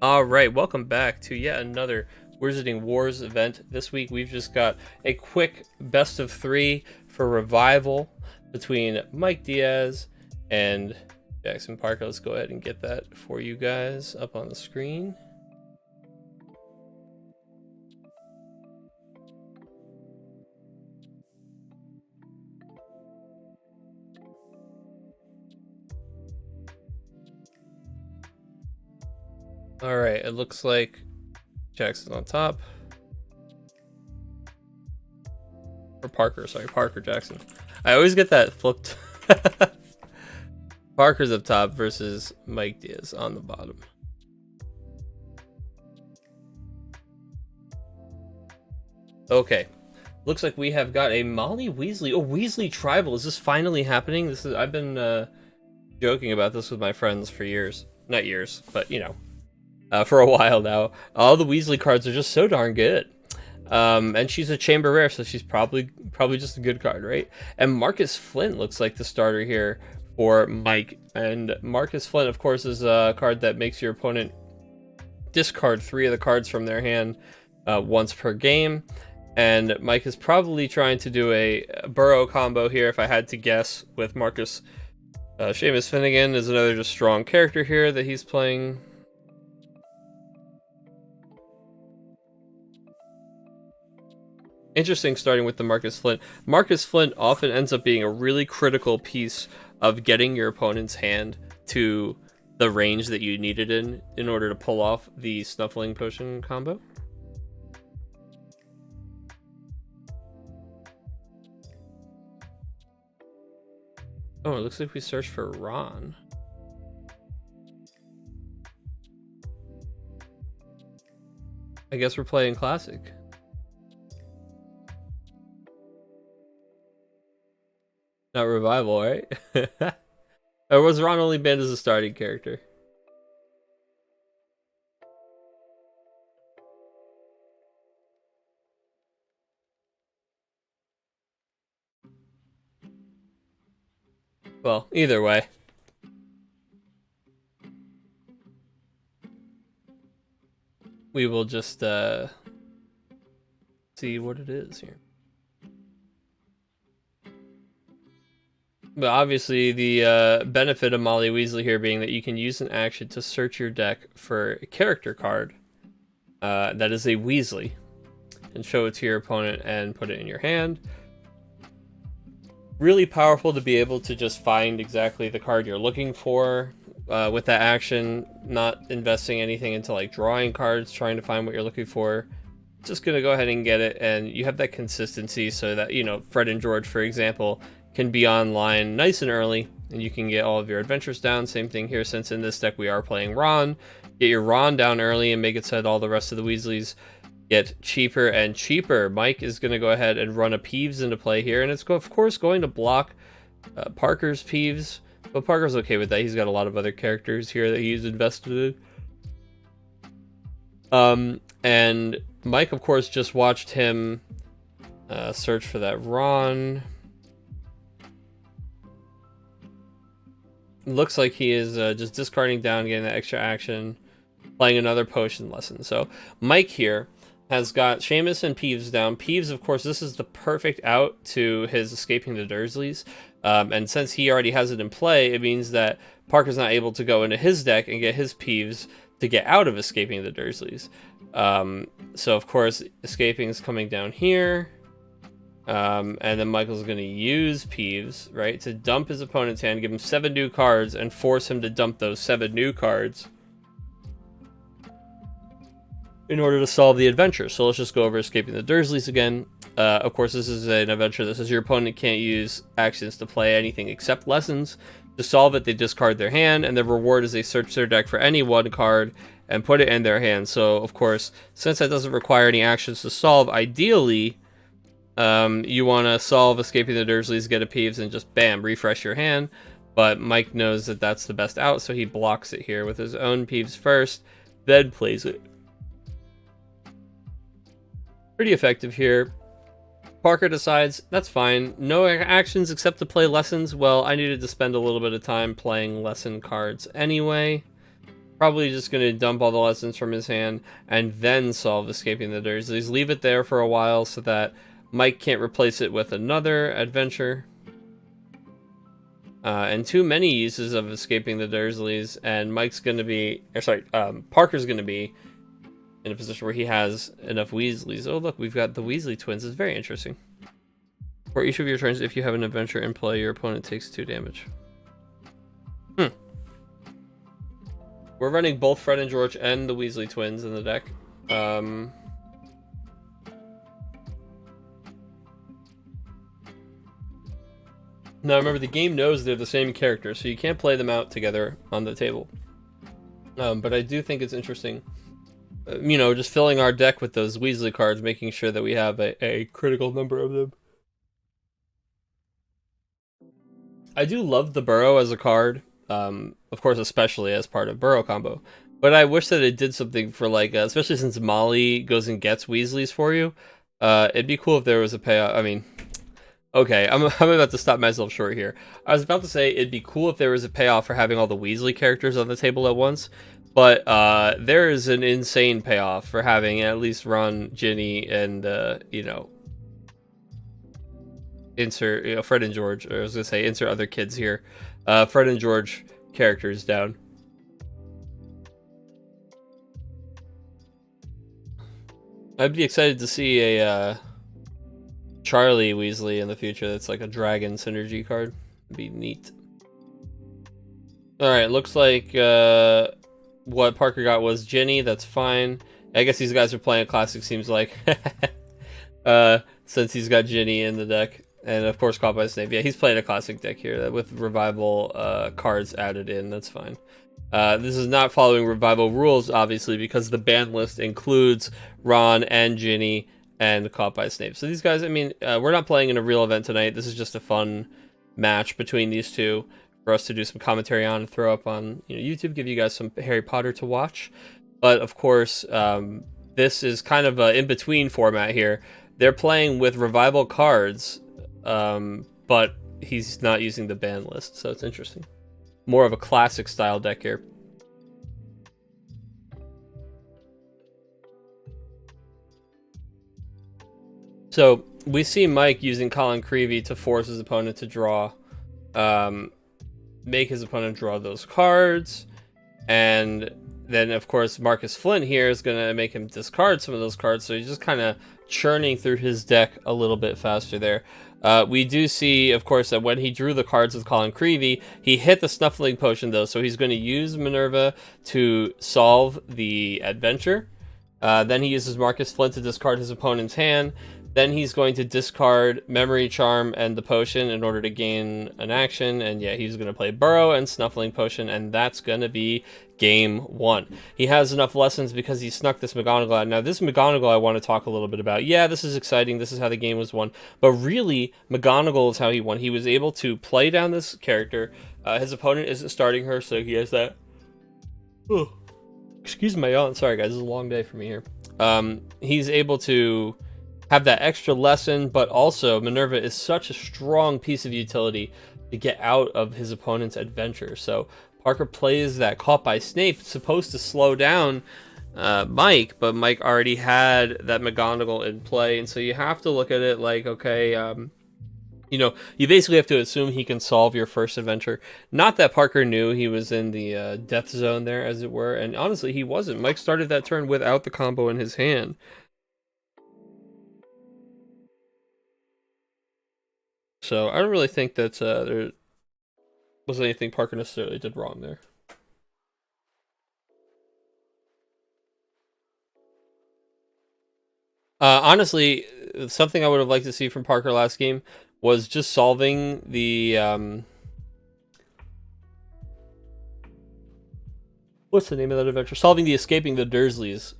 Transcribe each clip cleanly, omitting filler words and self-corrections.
Alright, welcome back to yet another Wizarding Wars event. This week we've just got a quick best of three for Revival between Mike Diaz and Jackson Parker. Let's go ahead and get that for you guys up on the screen. Alright, it looks like Jackson's on top. Or Parker, sorry, Parker Jackson. I always get that flipped. Parker's up top versus Mike Diaz on the bottom. Okay. Looks like we have got a Molly Weasley. Oh, Weasley Tribal. Is this finally happening? I've been joking about this with my friends for years. Not years, but for a while now. All the Weasley cards are just so darn good. And she's a chamber rare, so she's probably just a good card, right? And Marcus Flint looks like the starter here for Mike. And Marcus Flint, of course, is a card that makes your opponent discard 3 of the cards from their hand once per game. And Mike is probably trying to do a Burrow combo here, if I had to guess, with Marcus. Seamus Finnegan is another just strong character here that he's playing. Interesting starting with the Marcus Flint. Marcus Flint often ends up being a really critical piece of getting your opponent's hand to the range that you need it in order to pull off the Snuffling Potion combo. Oh, it looks like we searched for Ron. I guess we're playing Classic. Not Revival, right? Or was Ron only banned as a starting character? Well, either way. We will just see what it is here. But obviously, the benefit of Molly Weasley here being that you can use an action to search your deck for a character card that is a Weasley and show it to your opponent and put it in your hand. Really powerful to be able to just find exactly the card you're looking for with that action, not investing anything into like drawing cards, trying to find what you're looking for. Just gonna go ahead and get it, and you have that consistency so that, Fred and George, for example, can be online nice and early, and you can get all of your adventures down. Same thing here, since in this deck we are playing Ron. Get your Ron down early and make it so that all the rest of the Weasleys get cheaper and cheaper. Mike is going to go ahead and run a Peeves into play here, and it's of course going to block Parker's Peeves, but Parker's okay with that. He's got a lot of other characters here that he's invested in. And Mike, of course, just watched him search for that Ron. Looks like he is just discarding down, getting that extra action, playing another potion lesson. So Mike here has got Seamus and Peeves down. Peeves, of course, this is the perfect out to his escaping the Dursleys. And since he already has it in play, it means that Parker's not able to go into his deck and get his Peeves to get out of escaping the Dursleys. So, of course, escaping is coming down here. And then Michael's going to use Peeves, right, to dump his opponent's hand, give him 7 new cards, and force him to dump those 7 new cards in order to solve the adventure. So let's just go over escaping the Dursleys again. Of course, this is an adventure that says your opponent can't use actions to play anything except lessons. To solve it, they discard their hand, and the reward is they search their deck for any one card and put it in their hand. So, of course, since that doesn't require any actions to solve, ideally, you want to solve escaping the Dursleys, get a Peeves, and just bam, refresh your hand. But Mike knows that that's the best out, so he blocks it here with his own Peeves first, then plays it. Pretty effective here. Parker decides, that's fine, no actions except to play lessons. Well, I needed to spend a little bit of time playing lesson cards anyway. Probably just going to dump all the lessons from his hand and then solve escaping the Dursleys. Leave it there for a while so that Mike can't replace it with another adventure. And too many uses of escaping the Dursleys, and Mike's going to be, or sorry, Parker's going to be in a position where he has enough Weasleys. Oh, look, we've got the Weasley twins. It's very interesting. For each of your turns, if you have an adventure in play, your opponent takes 2 damage. We're running both Fred and George and the Weasley twins in the deck. Now remember, the game knows they're the same character, so you can't play them out together on the table. But I do think it's interesting, just filling our deck with those Weasley cards, making sure that we have a critical number of them. I do love the Burrow as a card, of course, especially as part of Burrow combo. But I wish that it did something for, like, especially since Molly goes and gets Weasleys for you. It'd be cool if there was a payoff. I mean, okay, I'm about to stop myself short here. I was about to say it'd be cool if there was a payoff for having all the Weasley characters on the table at once, but there is an insane payoff for having at least Ron, Ginny, and insert Fred and George. Or I was gonna say insert other kids here. Fred and George characters down. I'd be excited to see a Charlie Weasley in the future that's like a dragon synergy card. It'd be neat. Alright, looks like what Parker got was Ginny. That's fine. I guess these guys are playing a classic, seems like. Since he's got Ginny in the deck. And of course, Caught by Snape. Yeah, he's playing a classic deck here with revival cards added in. That's fine. This is not following revival rules, obviously, because the ban list includes Ron and Ginny and Caught by Snape. So these guys, I mean, we're not playing in a real event tonight. This is just a fun match between these two for us to do some commentary on and throw up on YouTube, give you guys some Harry Potter to watch. But of course, this is kind of an in-between format here. They're playing with revival cards, but he's not using the ban list, so it's interesting. More of a classic style deck here. So we see Mike using Colin Creevey to force his opponent to draw, make his opponent draw those cards, and then of course Marcus Flint here is going to make him discard some of those cards, so he's just kind of churning through his deck a little bit faster there. We do see, of course, that when he drew the cards with Colin Creevey, he hit the Snuffling Potion, though, so he's going to use Minerva to solve the adventure. Then he uses Marcus Flint to discard his opponent's hand. Then he's going to discard Memory Charm and the Potion in order to gain an action. And yeah, he's going to play Burrow and Snuffling Potion, and that's going to be game 1. He has enough lessons because he snuck this McGonagall out. Now, this McGonagall I want to talk a little bit about. Yeah, this is exciting. This is how the game was won. But really, McGonagall is how he won. He was able to play down this character. His opponent isn't starting her, so he has that... Oh, excuse my yawn. Sorry, guys. This is a long day for me here. He's able to have that extra lesson, but also Minerva is such a strong piece of utility to get out of his opponent's adventure. So Parker plays that Caught by Snape. It's supposed to slow down Mike, but Mike already had that McGonagall in play, and so you have to look at it like, okay, you basically have to assume he can solve your first adventure. Not that Parker knew he was in the death zone there, as it were, and honestly, he wasn't. Mike started that turn without the combo in his hand. So I don't really think that there was anything Parker necessarily did wrong there. Honestly, something I would have liked to see from Parker last game was just solving the what's the name of that adventure? Solving the Escaping the Dursleys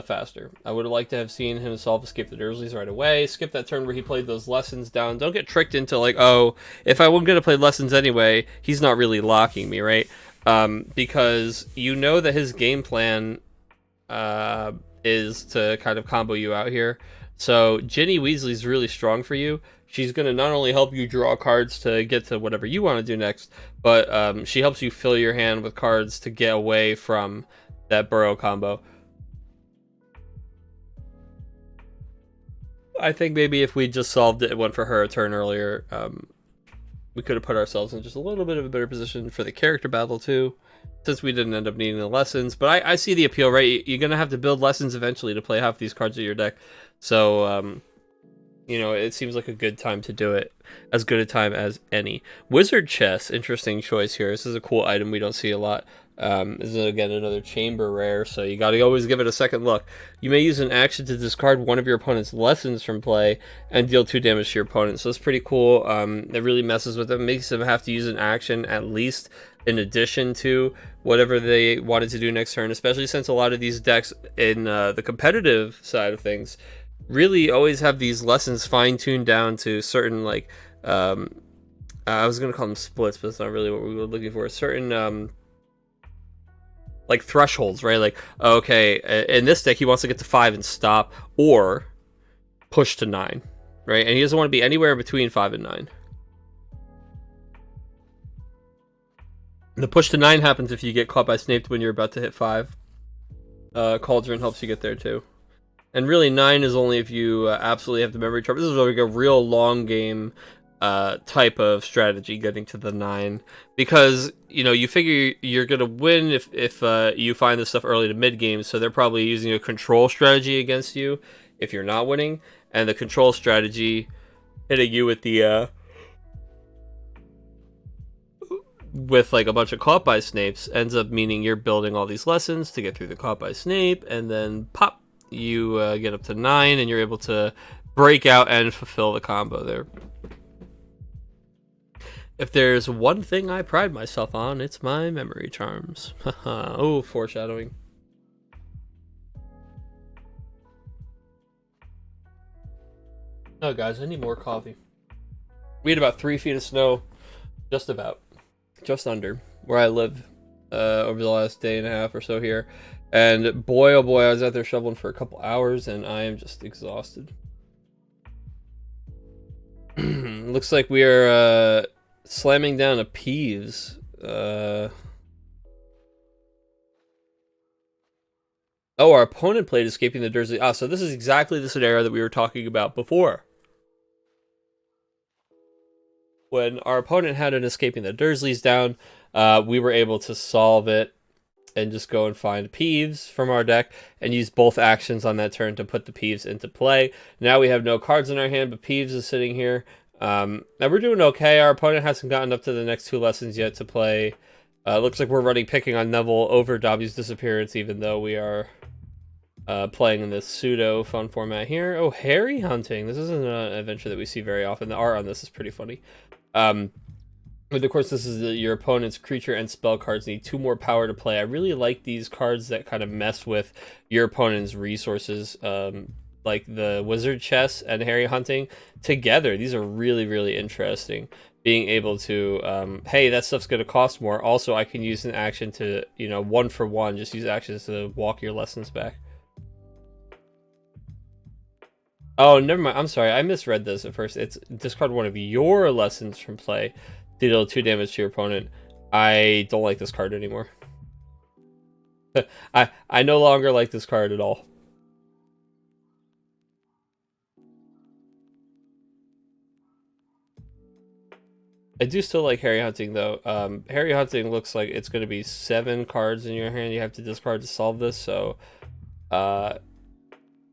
faster. I would have liked to have seen him solve Escape the Dursleys right away. Skip that turn where he played those lessons down. Don't get tricked into like, oh, if I wasn't going to play lessons anyway, he's not really locking me, right? Because you know that his game plan is to kind of combo you out here. So Ginny Weasley's really strong for you. she's going to not only help you draw cards to get to whatever you want to do next, but she helps you fill your hand with cards to get away from that burrow combo. I think maybe if we just solved it, went for her a turn earlier, we could have put ourselves in just a little bit of a better position for the character battle too, since we didn't end up needing the lessons. But I see the appeal, right? You're going to have to build lessons eventually to play half these cards of your deck. So, you know, it seems like a good time to do it. As good a time as any. Wizard Chess, interesting choice here. This is a cool item we don't see a lot. This is, again, another chamber rare, so you got to always give it a second look. You may use an action to discard one of your opponent's lessons from play and deal 2 damage to your opponent. So it's pretty cool. It really messes with them, makes them have to use an action at least in addition to whatever they wanted to do next turn, especially since a lot of these decks in the competitive side of things really always have these lessons fine-tuned down to certain, like, I was going to call them splits, but that's not really what we were looking for. Certain, like, thresholds, right? Like, okay, in this deck, he wants to get to 5 and stop, or push to 9, right? And he doesn't want to be anywhere between 5 and 9. The push to 9 happens if you get caught by Snape when you're about to hit 5. Cauldron helps you get there, too. And really, 9 is only if you absolutely have the memory trap. This is like a real long game type of strategy, getting to the 9. Because, you know, you figure you're going to win if you find this stuff early to mid-game, so they're probably using a control strategy against you if you're not winning. And the control strategy hitting you with the... with like a bunch of caught by Snapes ends up meaning you're building all these lessons to get through the caught by Snape, and then pop! You get up to 9, and you're able to break out and fulfill the combo there. If there's one thing I pride myself on, it's my memory charms. Oh, foreshadowing. Oh, guys, I need more coffee. We had about 3 feet of snow, just under, where I live over the last day and a half or so here. And boy, oh boy, I was out there shoveling for a couple hours, and I am just exhausted. Looks like we are slamming down a Peeves. Oh, our opponent played Escaping the Dursley. Ah, so this is exactly the scenario that we were talking about before. When our opponent had an Escaping the Dursleys down, we were able to solve it and just go and find Peeves from our deck and use both actions on that turn to put the Peeves into play. Now we have no cards in our hand, but Peeves is sitting here. Now we're doing okay. Our opponent hasn't gotten up to the next 2 lessons yet to play. Looks like we're running Picking on Neville over Dobby's Disappearance, even though we are playing in this pseudo fun format here. Oh, Harry Hunting. This isn't an adventure that we see very often. The art on this is pretty funny. But of course, this is your opponent's creature and spell cards need 2 more power to play. I really like these cards that kind of mess with your opponent's resources, like the Wizard Chess and Harry Hunting together. These are really, really interesting. Being able to, hey, that stuff's going to cost more. Also, I can use an action to, you know, 1 for 1. Just use actions to walk your lessons back. Oh, never mind. I'm sorry. I misread this at first. It's discard 1 of your lessons from play to deal 2 damage to your opponent. I don't like this card anymore. I no longer like this card at all. I do still like Harry Hunting, though. Harry Hunting looks like it's going to be 7 cards in your hand you have to discard to solve this, so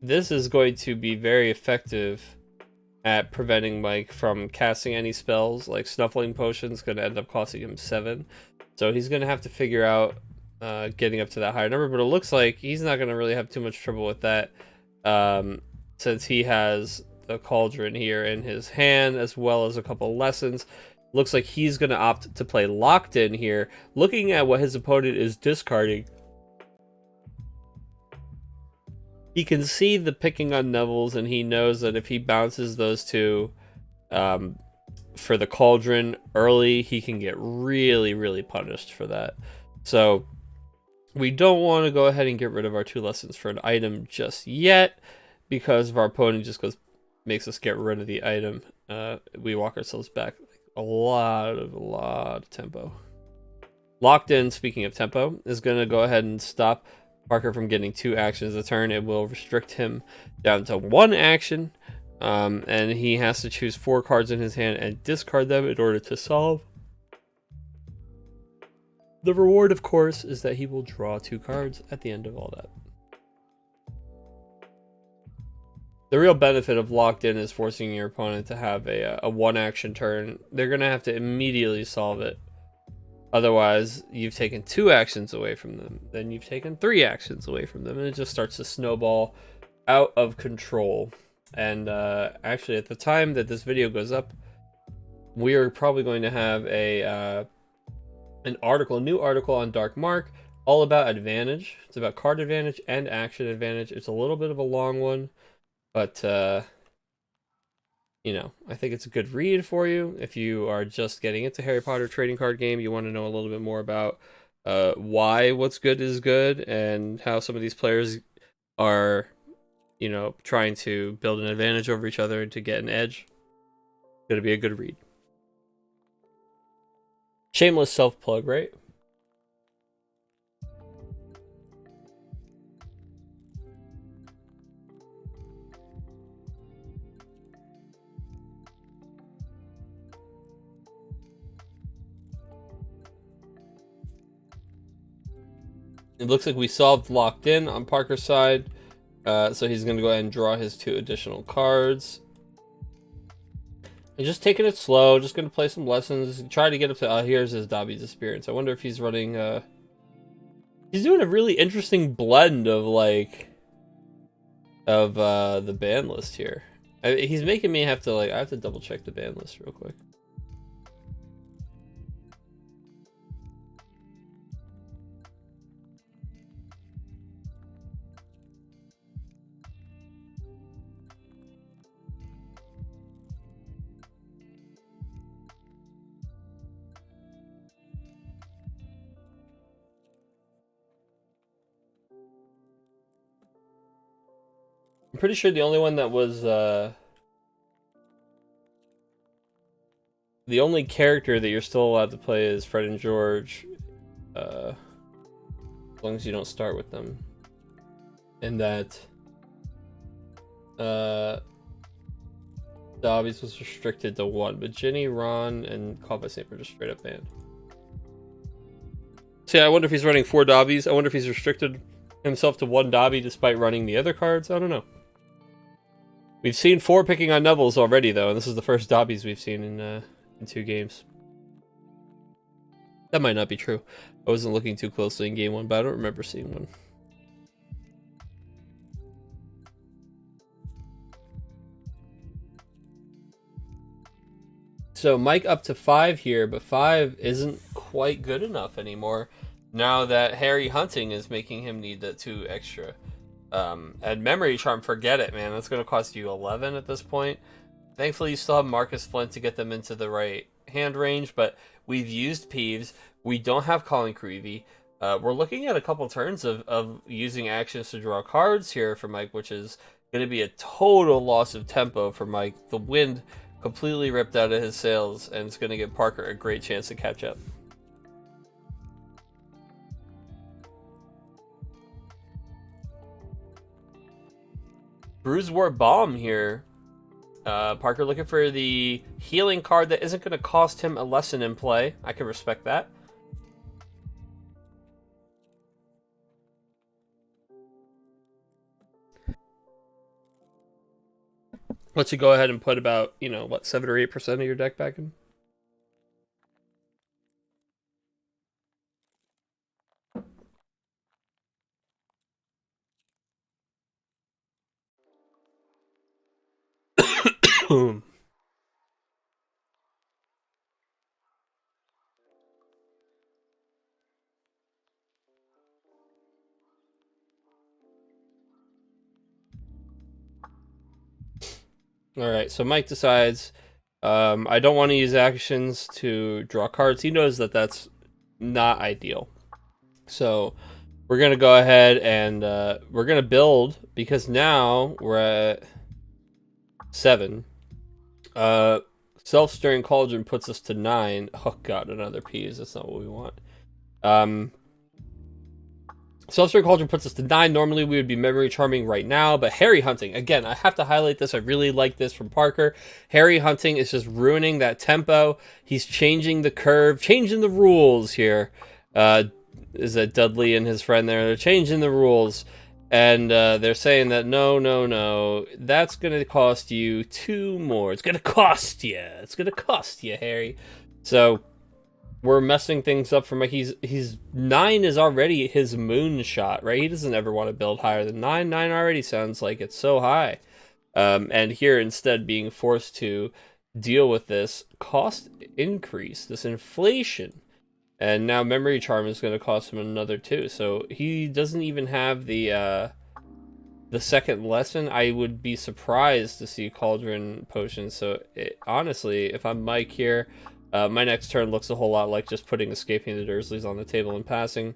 this is going to be very effective at preventing Mike from casting any spells. Like Snuffling Potion's going to end up costing him 7, so he's going to have to figure out getting up to that higher number, but it looks like he's not going to really have too much trouble with that, since he has the Cauldron here in his hand, as well as a couple lessons. Looks like he's going to opt to play Locked In here. Looking at what his opponent is discarding, he can see the Picking on Neville's, and he knows that if he bounces those 2 for the Cauldron early, he can get really, really punished for that. So we don't want to go ahead and get rid of our 2 lessons for an item just yet, because if our opponent just goes makes us get rid of the item, we walk ourselves back a lot of tempo. Locked in, speaking of tempo, is going to go ahead and stop Parker from getting 2 actions a turn. It will restrict him down to 1 action, and he has to choose 4 cards in his hand and discard them in order to solve. The reward, of course, is that he will draw 2 cards at the end of all that. The real benefit of locked in is forcing your opponent to have a 1 action turn. They're going to have to immediately solve it. Otherwise, you've taken 2 actions away from them. Then you've taken 3 actions away from them. And it just starts to snowball out of control. And actually, at the time that this video goes up, we are probably going to have a new article on Dark Mark, all about advantage. It's about card advantage and action advantage. It's a little bit of a long one, but you know, I think it's a good read for you. If you are just getting into Harry Potter trading card game, you want to know a little bit more about why what's good is good and how some of these players are, you know, trying to build an advantage over each other and to get an edge. It's going to be a good read. Shameless self-plug, right? It looks like we solved locked in on Parker's side. So he's going to go ahead and draw his 2 additional cards. And just taking it slow, just going to play some lessons. Try to get up to... here's his Dobby's Experience. I wonder if he's running... he's doing a really interesting blend of, like... of the ban list here. He's making me have to, like... I have to double check the ban list real quick. I'm pretty sure the only one that was, the only character that you're still allowed to play is Fred and George, as long as you don't start with them. And that, Dobby's was restricted to 1, but Ginny, Ron, and Called by Saint were just straight up banned. So yeah, I wonder if he's running 4 Dobbies. I wonder if he's restricted himself to 1 Dobby despite running the other cards. I don't know. We've seen 4 picking on Neville's already, though, and this is the first Dobbies we've seen in 2 games. That might not be true. I wasn't looking too closely in game 1, but I don't remember seeing one. So Mike up to 5 here, but 5 isn't quite good enough anymore. Now that Harry Hunting is making him need that 2 extra. And Memory Charm, forget it, man. That's going to cost you 11 at this point. Thankfully, you still have Marcus Flint to get them into the right hand range, but we've used Peeves. We don't have Colin Creevy. We're looking at a couple turns of using actions to draw cards here for Mike, which is going to be a total loss of tempo for Mike. The wind completely ripped out of his sails, and it's going to give Parker a great chance to catch up. Bruisewort Bomb here. Parker looking for the healing card that isn't going to cost him a lesson in play. I can respect that. Let's you go ahead and put about, you know, what, 7 or 8% of your deck back in? Alright, so Mike decides, I don't want to use actions to draw cards. He knows that that's not ideal. So we're going to go ahead and we're going to build, because now we're at 7. Self-stirring cauldron puts us to 9. Oh god, another P's. That's not what we want. Self-stirring cauldron puts us to 9. Normally we would be memory charming right now, but Harry hunting. Again, I have to highlight this. I really like this from Parker. Harry hunting is just ruining that tempo. He's changing the curve, changing the rules here. Is that Dudley and his friend there? They're changing the rules. And they're saying that, no, that's going to cost you 2 more. It's going to cost you. It's going to cost you, Harry. So we're messing things up for Mike. He's 9 is already his moonshot, right? He doesn't ever want to build higher than 9. 9 already sounds like it's so high. And here, instead, being forced to deal with this cost increase, this inflation. And now memory charm is going to cost him another 2. So he doesn't even have the second lesson. I would be surprised to see cauldron potions. So honestly, if I'm Mike here, my next turn looks a whole lot like just putting escaping the Dursleys on the table and passing.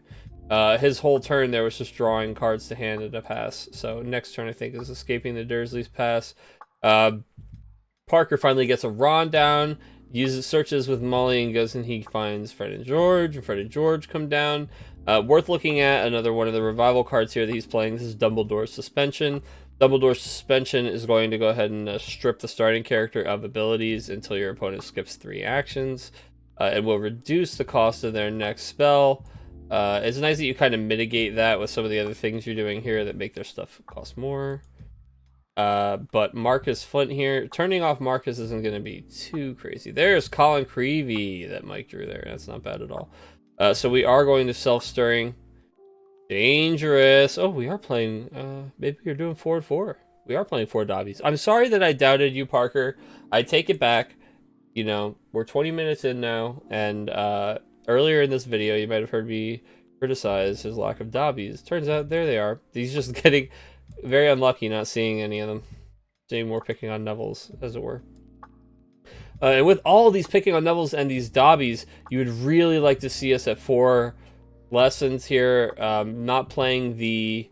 His whole turn there was just drawing cards to hand at a pass. So next turn I think is escaping the Dursleys, pass. Parker finally gets a Ron down. Searches with Molly and goes and he finds Fred and George. And Fred and George come down. Worth looking at, another one of the revival cards here that he's playing. This is Dumbledore's Suspension. Dumbledore's Suspension is going to go ahead and strip the starting character of abilities until your opponent skips 3 actions. It will reduce the cost of their next spell. It's nice that you kind of mitigate that with some of the other things you're doing here that make their stuff cost more. But Marcus Flint here, turning off Marcus isn't going to be too crazy. There's Colin Creevy that Mike drew there. That's not bad at all. So we are going to self-stirring. Dangerous. Oh, we are playing, maybe you're doing 4-4. We are playing 4 Dobbies. I'm sorry that I doubted you, Parker. I take it back. You know, we're 20 minutes in now, and earlier in this video, you might have heard me criticize his lack of Dobbies. Turns out, there they are. He's just getting very unlucky not seeing any of them. Seeing more picking on Neville's, as it were. And with all these picking on Neville's and these Dobbies, you would really like to see us at 4 lessons here. Not playing the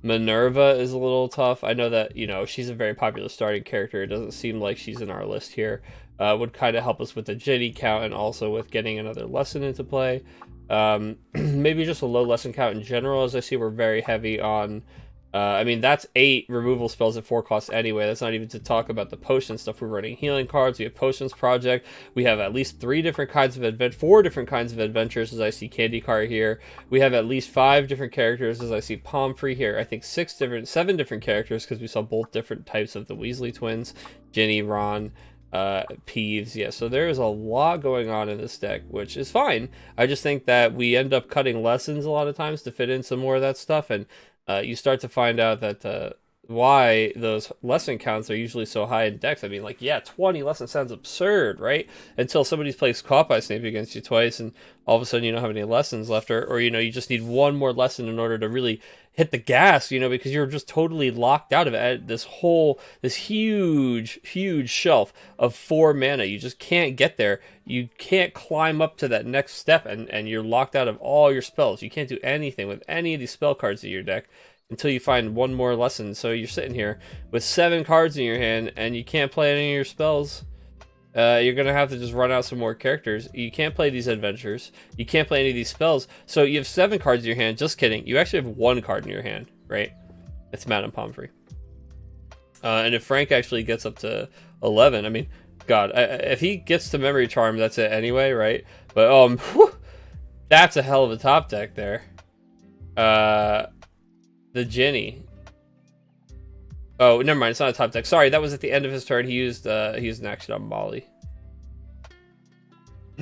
Minerva is a little tough. I know that, you know, she's a very popular starting character. It doesn't seem like she's in our list here. Would kind of help us with the Ginny count and also with getting another lesson into play. Maybe just a low lesson count in general. As I see, we're very heavy on... I mean, that's 8 removal spells at 4 costs anyway. That's not even to talk about the potion stuff. We're running healing cards. We have Potions Project. We have at least 4 different kinds of adventures, as I see Candy Car here. We have at least 5 different characters, as I see Pomfrey here. I think 7 different characters, because we saw both different types of the Weasley twins. Ginny, Ron, Peeves. Yeah, so there's a lot going on in this deck, which is fine. I just think that we end up cutting lessons a lot of times to fit in some more of that stuff, and you start to find out that why those lesson counts are usually so high in decks. I mean, like, yeah, 20 lessons sounds absurd, right? Until somebody's plays Caught by Snape against you twice, and all of a sudden you don't have any lessons left, or you know, you just need 1 more lesson in order to really hit the gas, you know, because you're just totally locked out of it. This huge shelf of 4 mana. You just can't get there. You can't climb up to that next step, and you're locked out of all your spells. You can't do anything with any of these spell cards in your deck until you find 1 more lesson. So you're sitting here with 7 cards in your hand, and you can't play any of your spells. You're going to have to just run out some more characters. You can't play these adventures. You can't play any of these spells. So you have 7 cards in your hand. Just kidding. You actually have 1 card in your hand, right? It's Madame Pomfrey. And if Frank actually gets up to 11, I mean, God, if he gets to Memory Charm, that's it anyway, right? But, that's a hell of a top deck there. The Ginny. Oh, never mind. It's not a top deck. Sorry, that was at the end of his turn. He used an action on Molly.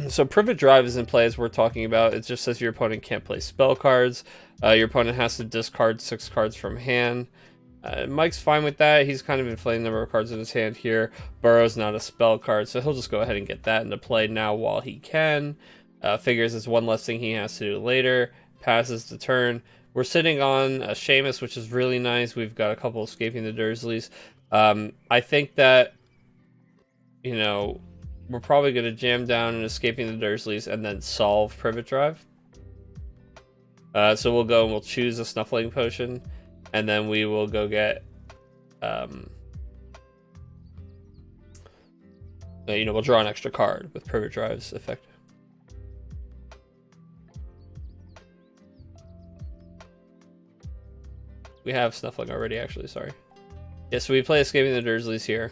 So Privet Drive is in play, as we're talking about. It just says your opponent can't play spell cards. Your opponent has to discard 6 cards from hand. Mike's fine with that. He's kind of inflating the number of cards in his hand here. Burrow's not a spell card, so he'll just go ahead and get that into play now while he can. Figures it's 1 less thing he has to do later. Passes the turn. We're sitting on a Seamus, which is really nice. We've got a couple escaping the Dursleys. I think that, you know, we're probably going to jam down and escaping the Dursleys and then solve Privet Drive. So we'll go and we'll choose a Snuffling Potion, and then we will go get You know, we'll draw an extra card with Privet Drive's effect. We have Snuffling already, actually, sorry. Yeah, so we play Escaping the Dursleys here.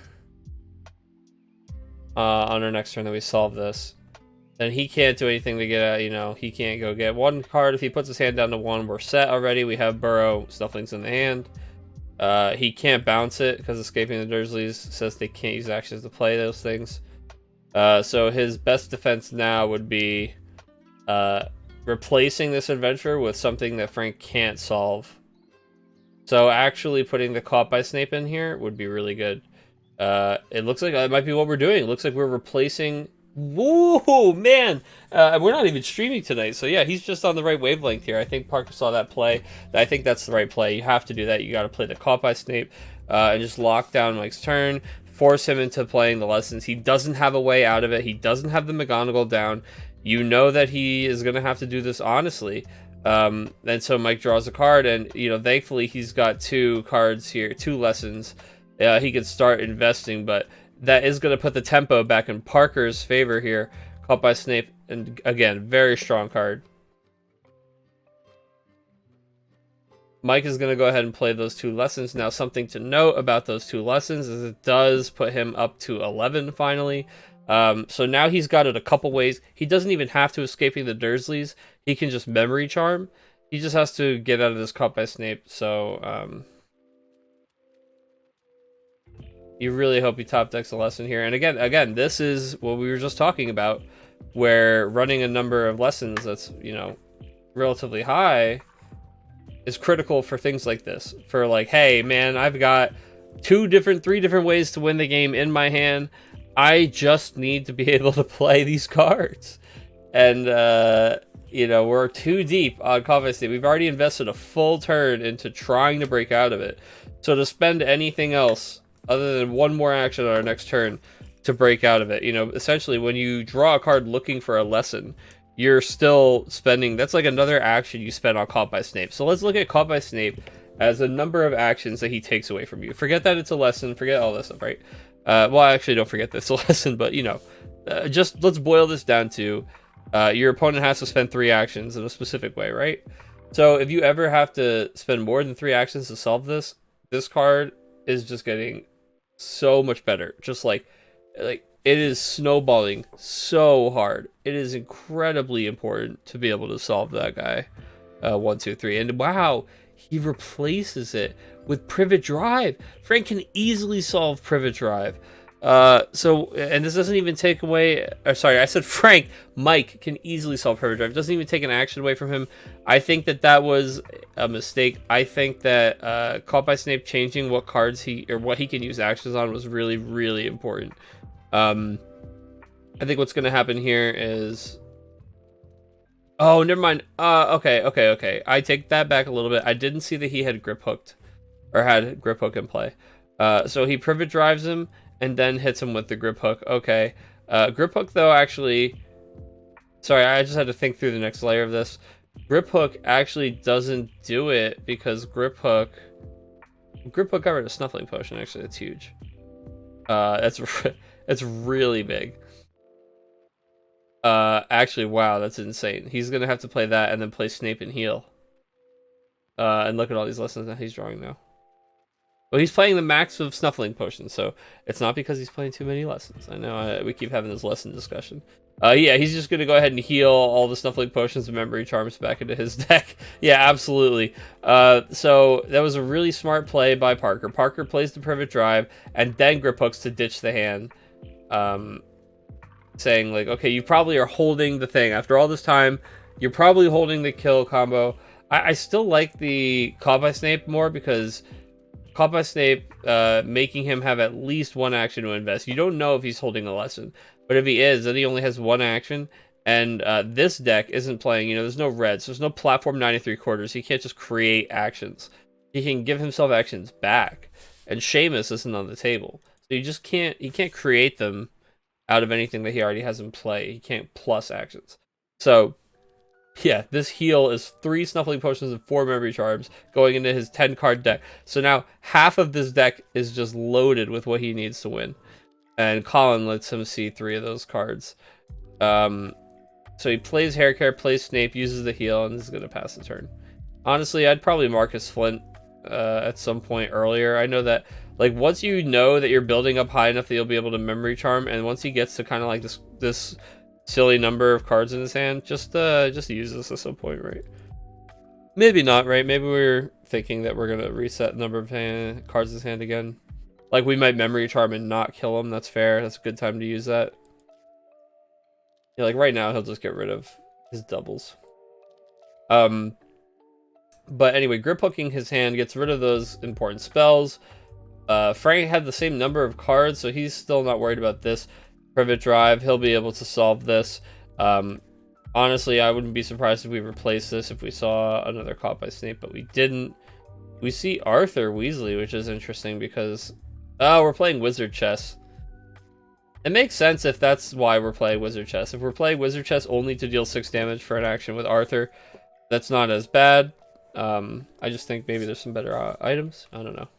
On our next turn, then we solve this. Then he can't do anything to get out, you know, he can't go get one card. If he puts his hand down to 1, we're set already. We have Burrow, Snufflings in the hand. He can't bounce it because Escaping the Dursleys says they can't use actions to play those things. So his best defense now would be replacing this adventure with something that Frank can't solve. So actually putting the Caught by Snape in here would be really good. It looks like that might be what we're doing. It looks like we're replacing... Whoa, man! We're not even streaming tonight, so yeah, he's just on the right wavelength here. I think Parker saw that play. I think that's the right play. You have to do that. You got to play the Caught by Snape and just lock down Mike's turn, force him into playing the lessons. He doesn't have a way out of it. He doesn't have the McGonagall down. You know that he is going to have to do this honestly. And so Mike draws a card, and you know, thankfully he's got 2 cards here, 2 lessons. He could start investing, but that is going to put the tempo back in Parker's favor here. Caught by Snape, and again, very strong card. Mike is going to go ahead and play those 2 lessons. Now, something to note about those 2 lessons is it does put him up to 11 finally. So now he's got it a couple ways. He doesn't even have to Escaping the Dursleys. He can just Memory Charm. He just has to get out of this Caught by Snape. So, you really hope he top decks a lesson here. And again, this is what we were just talking about, where running a number of lessons that's, you know, relatively high is critical for things like this. For like, hey, man, I've got 3 different ways to win the game in my hand. I just need to be able to play these cards. And, you know, we're too deep on Caught by Snape. We've already invested a full turn into trying to break out of it. So to spend anything else other than 1 more action on our next turn to break out of it, you know, essentially when you draw a card looking for a lesson, you're still spending, that's like another action you spend on Caught by Snape. So let's look at Caught by Snape as a number of actions that he takes away from you. Forget that it's a lesson, forget all this stuff, right? Well, actually, don't forget this lesson, but, you know, just let's boil this down to your opponent has to spend 3 actions in a specific way, right? So if you ever have to spend more than 3 actions to solve this, this card is just getting so much better. Just like it is snowballing so hard. It is incredibly important to be able to solve that guy. 1, 2, 3, and wow, he replaces it with Privet Drive. Frank can easily solve Privet Drive. So, and this doesn't even take away, or sorry, I said Frank. Mike can easily solve Privet Drive. It doesn't even take an action away from him. I think that was a mistake. I think that Caught by Snape changing what cards what he can use actions on was really, really important. I think what's going to happen here is, oh, never mind. Okay. I take that back a little bit. I didn't see that he had grip hooked, or had grip hook in play. So he Privet Drives him and then hits him with the grip hook. Okay. Grip hook, though, actually... Sorry, I just had to think through the next layer of this. Grip hook actually doesn't do it because grip hook got rid of Snuffling Potion. Actually, that's huge. That's really big. Actually, wow, that's insane. He's gonna have to play that and then play Snape and heal. And look at all these lessons that he's drawing now. Well, he's playing the max of Snuffling Potions, so it's not because he's playing too many lessons. I know we keep having this lesson discussion. Yeah, he's just going to go ahead and heal all the Snuffling Potions and Memory Charms back into his deck. Yeah, absolutely. So that was a really smart play by Parker. Parker plays the Privet Drive and then grip hooks to ditch the hand. Saying, like, okay, you probably are holding the thing. After all this time, you're probably holding the kill combo. I still like the Caught by Snape more because... Caught by Snape, making him have at least 1 action to invest. You don't know if he's holding a lesson, but if he is, then he only has 1 action. And this deck isn't playing, you know, there's no reds, there's no platform 93 quarters. He can't just create actions. He can give himself actions back. And Seamus isn't on the table, so you just can't. He can't create them out of anything that he already has in play. He can't plus actions. So. Yeah, this heal is 3 Snuffling Potions and 4 Memory Charms going into his 10-card deck. So now half of this deck is just loaded with what he needs to win. and Colin lets him see 3 of those cards. So he plays Hair Care, plays Snape, uses the heal, and is going to pass the turn. Honestly, I'd probably Marcus Flint at some point earlier. I know that, like, once you know that you're building up high enough that you'll be able to Memory Charm, and once he gets to kind of like this silly number of cards in his hand, just use this at some point, right? Maybe not, right? Maybe we're thinking that we're gonna reset the number of cards in his hand again. Like, we might Memory Charm and not kill him. That's fair. That's a good time to use that. Yeah, like right now he'll just get rid of his doubles. But anyway, grip hooking his hand gets rid of those important spells. Frank had the same number of cards, so he's still not worried about this. Privet Drive, he'll be able to solve this. Honestly, I wouldn't be surprised if we replaced this if we saw another Caught by Snape, but we didn't. We see Arthur Weasley, which is interesting because we're playing Wizard Chess. It makes sense if that's why we're playing Wizard Chess. If we're playing Wizard Chess only to deal 6 damage for an action with Arthur, that's not as bad. I just think maybe there's some better items. I don't know.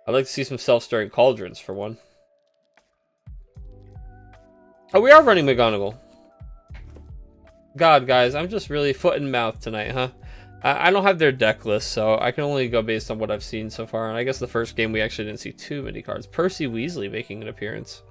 I'd like to see some self-stirring cauldrons for one. Oh, we are running McGonagall. God, guys, I'm just really foot and mouth tonight, huh? I don't have their deck list, so I can only go based on what I've seen so far. And I guess the first game we actually didn't see too many cards. Percy Weasley making an appearance.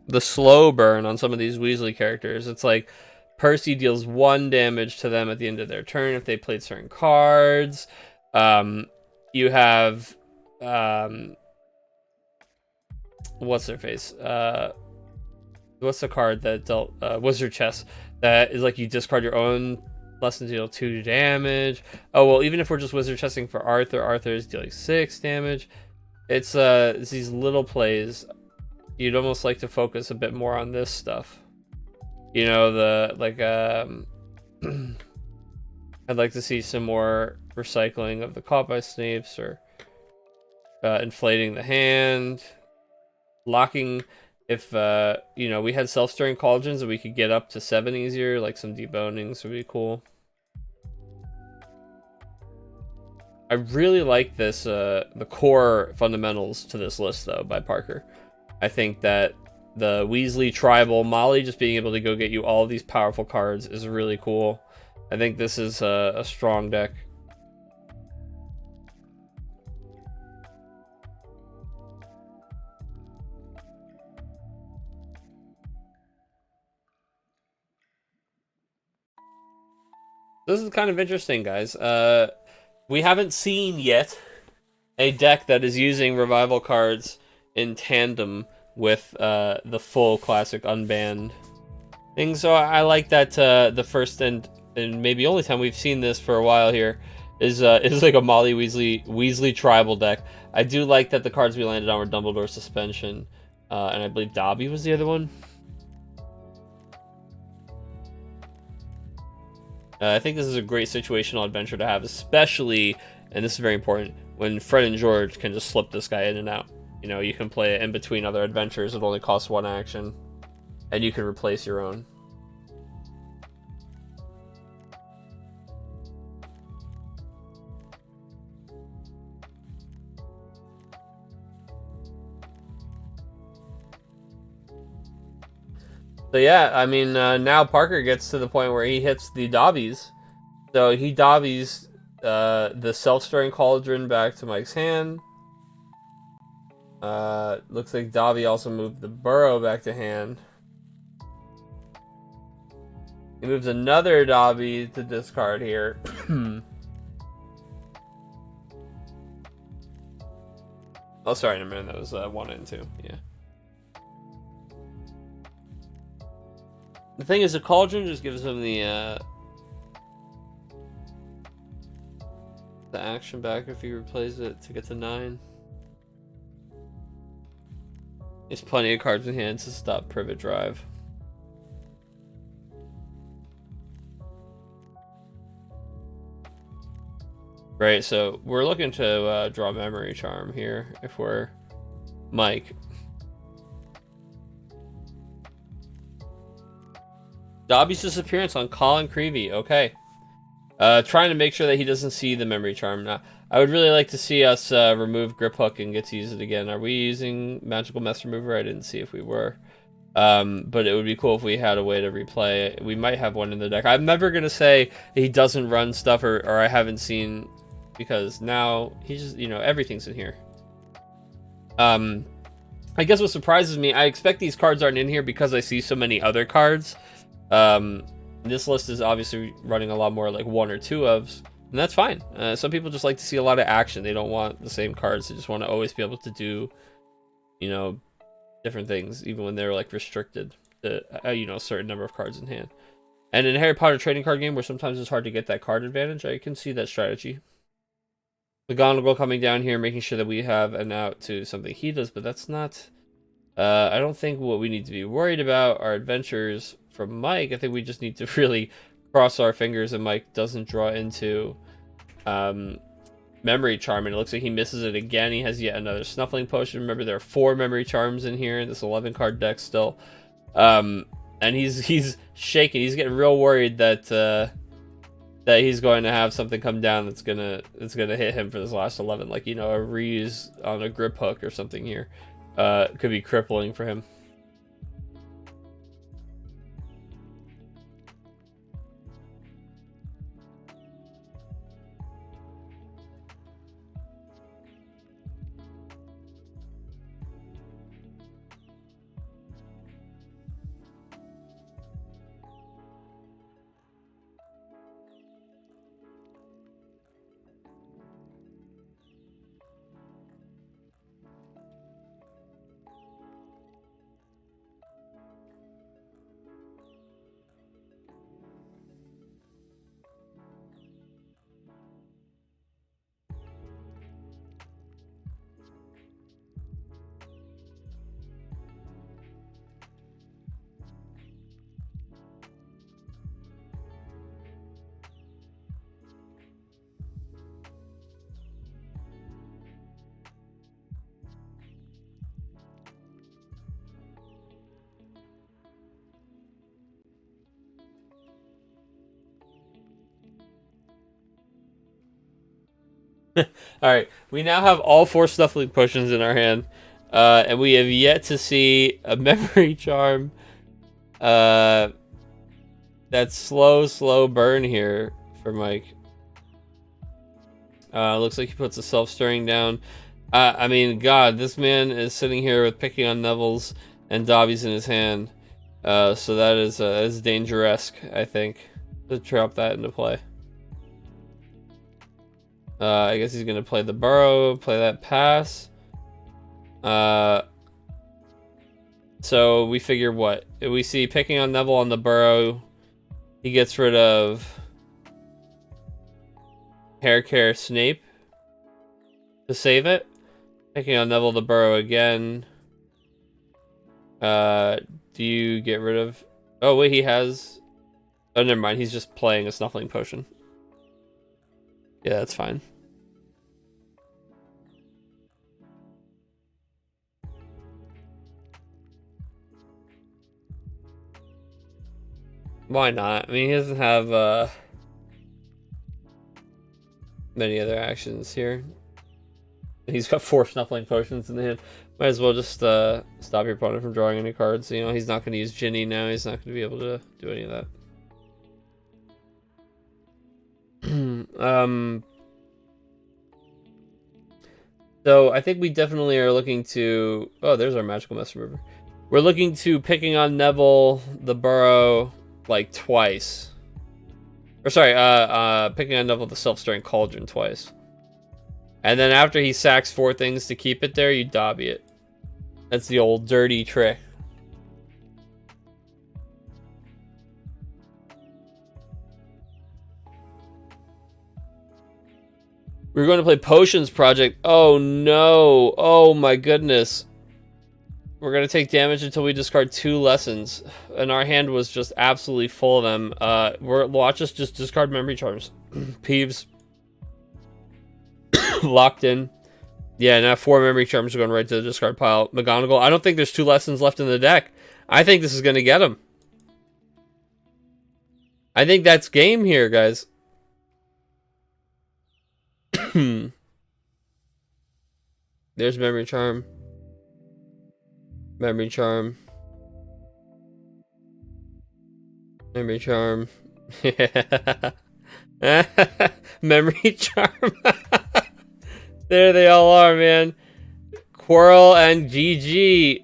The slow burn on some of these Weasley characters. It's like Percy deals 1 damage to them at the end of their turn if they played certain cards. You have what's their face? What's the card that dealt Wizard Chess? That is like you discard your own lesson to deal 2 damage. Oh well, even if we're just Wizard Chessing for Arthur, Arthur is dealing 6 damage. It's these little plays. You'd almost like to focus a bit more on this stuff. You know, the like I'd like to see some more recycling of the Caught by Snapes, or inflating the hand, locking. If you know, we had self-stirring cauldrons and we could get up to 7 easier, like some debonings would be cool. I really like this the core fundamentals to this list though by Parker. I think that the Weasley Tribal Molly just being able to go get you all of these powerful cards is really cool. I think this is a strong deck. This is kind of interesting, guys. We haven't seen yet a deck that is using revival cards in tandem with the full classic unbanned thing. So I like that the first and maybe only time we've seen this for a while here is like a Molly Weasley tribal deck. I do like that the cards we landed on were Dumbledore Suspension, and I believe Dobby was the other one. I think this is a great situational adventure to have, especially, and this is very important, when Fred and George can just slip this guy in and out. You know, you can play it in between other adventures. It only costs 1 action, and you can replace your own. So yeah, I mean, now Parker gets to the point where he hits the Dobbies. So he Dobbies the self-stirring cauldron back to Mike's hand. Looks like Dobby also moved the burrow back to hand. He moves another Dobby to discard here. Oh, sorry, never mind. That was 1 and 2. Yeah. The thing is, the cauldron just gives him the action back if he replays it to get to 9. There's plenty of cards in hand to stop Privet Drive. Right, so we're looking to draw Memory Charm here if we're Mike. Dobby's disappearance on Colin Creevy. Okay. Trying to make sure that he doesn't see the memory charm. Now, I would really like to see us remove Grip Hook and get to use it again. Are we using Magical Mess Remover? I didn't see if we were. But it would be cool if we had a way to replay it. We might have one in the deck. I'm never going to say he doesn't run stuff or I haven't seen, because now he's just, you know, everything's in here. I guess what surprises me, I expect these cards aren't in here because I see so many other cards. This list is obviously running a lot more like 1 or 2 ofs, and that's fine. Some people just like to see a lot of action. They don't want the same cards. They just want to always be able to do, you know, different things, even when they're like restricted to you know, a certain number of cards in hand. And in a Harry Potter trading card game where sometimes it's hard to get that card advantage, I can see that strategy. McGonagall coming down here, making sure that we have an out to something he does, but that's not... I don't think what we need to be worried about are adventures from Mike. I think we just need to really cross our fingers and Mike doesn't draw into Memory Charm, and it looks like he misses it again. He has yet another Snuffling Potion. Remember, there are 4 Memory Charms in here in this 11-card deck still. And he's shaking. He's getting real worried that that he's going to have something come down that's gonna hit him for this last 11, like, you know, a reuse on a Grip Hook or something here. Could be crippling for him. Alright, we now have all 4 Snuffling Potions in our hand, and we have yet to see a Memory Charm. That slow burn here for Mike. Looks like he puts a Self-Stirring down. I mean, God, this man is sitting here with Picking on Neville's and Dobby's in his hand. So that is dangerous, I think, to drop that into play. I guess he's going to play the Burrow, play that pass. So we figure what? If we see Picking on Neville on the Burrow, he gets rid of Hair Care Snape to save it. Picking on Neville the Burrow again. Do you get rid of... Oh, wait, he has... Oh, never mind. He's just playing a Snuffling Potion. Yeah, that's fine. Why not? I mean, he doesn't have many other actions here. He's got 4 Snuffling Potions in the hand. Might as well just stop your opponent from drawing any cards. You know, he's not going to use Ginny now. He's not going to be able to do any of that. So I think we definitely are looking to... Oh, there's our Magical Mess Remover. We're looking to Picking on Neville, the Burrow, like twice. Or sorry, Picking on Neville, the Self-Stirring Cauldron twice. And then after he sacks 4 things to keep it there, you Dobby it. That's the old dirty trick. We're going to play Potions Project. Oh no. Oh my goodness. We're going to take damage until we discard 2 lessons. And our hand was just absolutely full of them. Watch us just discard Memory Charms. Peeves. Locked in. Yeah, now 4 Memory Charms are going right to the discard pile. McGonagall, I don't think there's 2 lessons left in the deck. I think this is going to get him. I think that's game here, guys. There's Memory Charm. Memory Charm. Memory Charm. Memory Charm. There they all are, man. Quirrell and GG.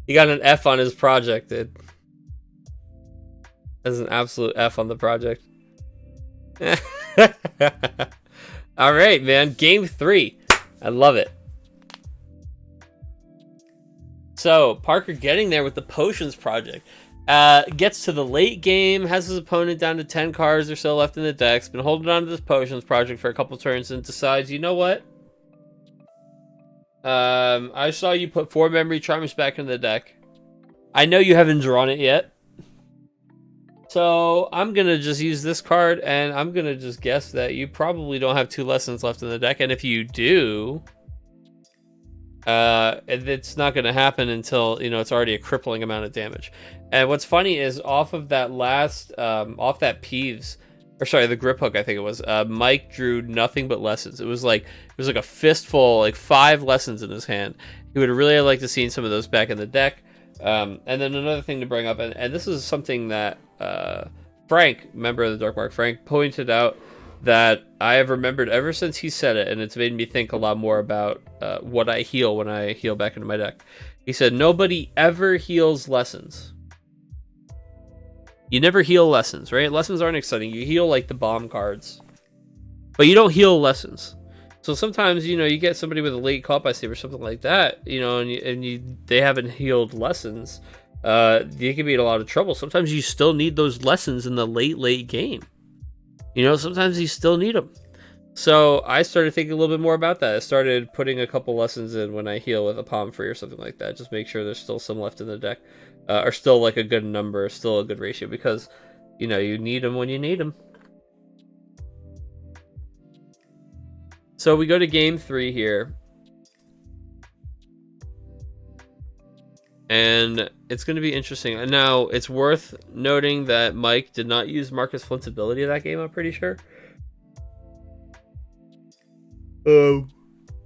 He got an F on his project, dude. That's an absolute F on the project. All right, man. Game 3. I love it. So, Parker getting there with the Potions project. Gets to the late game, has his opponent down to 10 cards or so left in the deck. Been holding on to this Potions project for a couple turns and decides, you know what? I saw you put 4 Memory Charms back in the deck. I know you haven't drawn it yet. So I'm going to just use this card, and I'm going to just guess that you probably don't have 2 lessons left in the deck. And if you do, it's not going to happen until, you know, it's already a crippling amount of damage. And what's funny is off of that last, off that Peeves, or sorry, the grip hook, I think it was, Mike drew nothing but lessons. It was like a fistful, like 5 lessons in his hand. He would really like to see some of those back in the deck. And then another thing to bring up, and this is something that Frank, member of the Dark Mark, Frank pointed out that I have remembered ever since he said it, and it's made me think a lot more about what I heal when I heal back into my deck. He said, nobody ever heals lessons. You never heal lessons, right? Lessons aren't exciting. You heal like the bomb cards, but you don't heal lessons. So sometimes, you know, you get somebody with a late caught by save or something like that, you know, and they haven't healed lessons. You can be in a lot of trouble. Sometimes you still need those lessons in the late game. You know, sometimes you still need them. So I started thinking a little bit more about that. I started putting a couple lessons in when I heal with a palm free or something like that. Just make sure there's still some left in the deck. Or still like a good number, still a good ratio. Because, you know, you need them when you need them. So we go to game 3 here. And it's going to be interesting. Now, it's worth noting that Mike did not use Marcus Flint's ability in that game, I'm pretty sure.